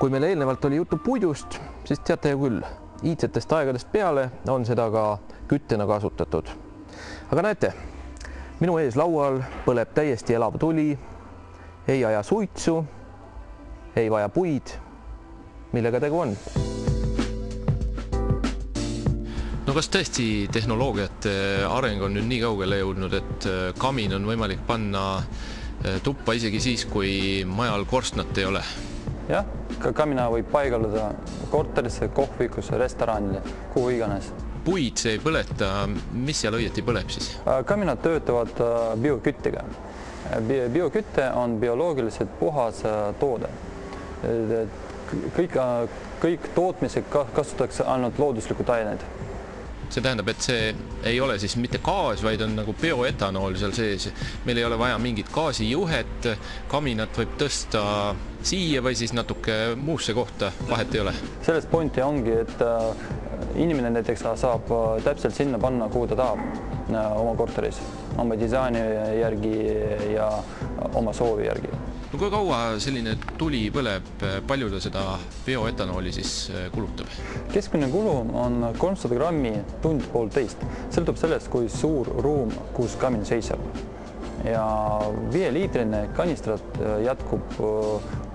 Kui meil eelnevalt oli juttu puidust, siis teate ju küll, iidsetest aegadest peale on seda ka küttena kasutatud. Aga näete, minu ees laual põleb täiesti elav tuli, ei aja suitsu, ei vaja puid, millega tegu on. No kas tõesti tehnoloogiate areng on nüüd nii kaugele jõudnud, et kamin on võimalik panna tuppa isegi siis, kui majal korstnat ei ole? Jah, kamina võib paigaldada korterisse, kohvikusse, restoranile, kuhu iganes. Puid see ei põleta, mis seal õieti põleb siis? Kaminad töötavad bioküttega. Biokütte on bioloogiliselt puhas toode. Kõik tootmised kasutatakse ainult looduslikud ained. See tähendab, et see ei ole siis mitte gaas, vaid on nagu bioetanool seal sees. Meil ei ole vaja mingit gaasijuhet, kaminat võib tõsta siia või siis natuke muusse kohta, vahet ei ole. Sellest pointi ongi, et inimene näiteks saab täpselt sinna panna, kuhu ta tahab oma korteris, oma disaini järgi ja oma soovi järgi. No kui kaua selline tuli põleb, palju ta seda bioetanooli siis kulutab? Keskmine kulu on 300 grammi tund poolteist. Sõltub sellest, kui suur ruum, kus kamin seisab. Ja 5-liitrine kanistrat jätkub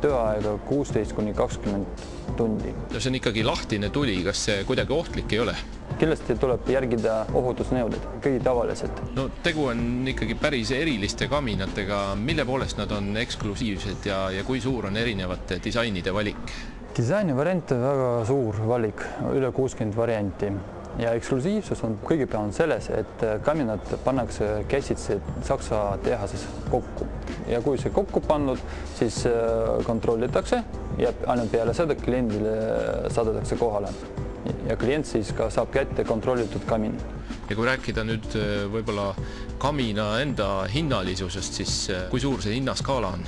tööaega 16–20 tundi. See on ikkagi lahtine tuli, kas see kuidagi ohtlik ei ole? Kindlasti tuleb järgida ohutusnõuded, kõige tavaliselt. No tegu on ikkagi päris eriliste kaminatega. Mille poolest nad on eksklusiivsed ja kui suur on erinevate disainide valik? Disaini variant on väga suur valik, üle 60 varianti. Ja eksklusiivsus on kõigepealt selles, et kaminad pannakse käsitsi Saksa tehases kokku. Ja kui see kokku pannud, siis kontrollitakse ja ainult peale seda kliendile saadetakse kohale. Ja klient siis ka saab kätte kontrollitud kamin. Ja kui rääkida nüüd võib-olla kamina enda hinnalisusest, siis kui suur see hinnaskaala on?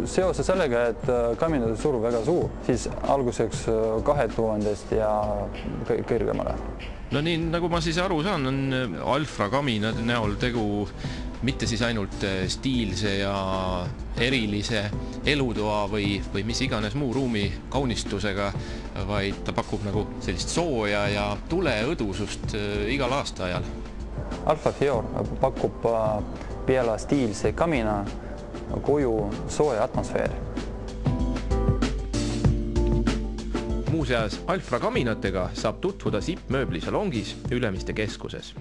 Seoses sellega, et kaminade suur väga suur, siis alguseks 2000 ja kõrgemale. No nii, nagu ma siis aru saan, on Alfra kaminade näol tegu mitte siis ainult stiilse ja erilise elutoa või mis iganes muu ruumi kaunistusega, vaid ta pakub nagu sellist sooja ja tuleõdusust igal aastaajal. Alfa Fior pakub peale stiilse kamina koju sooja atmosfäär. Muuseas, Alfra kaminatega saab tutvuda SIP mööblisalongis Ülemiste keskuses.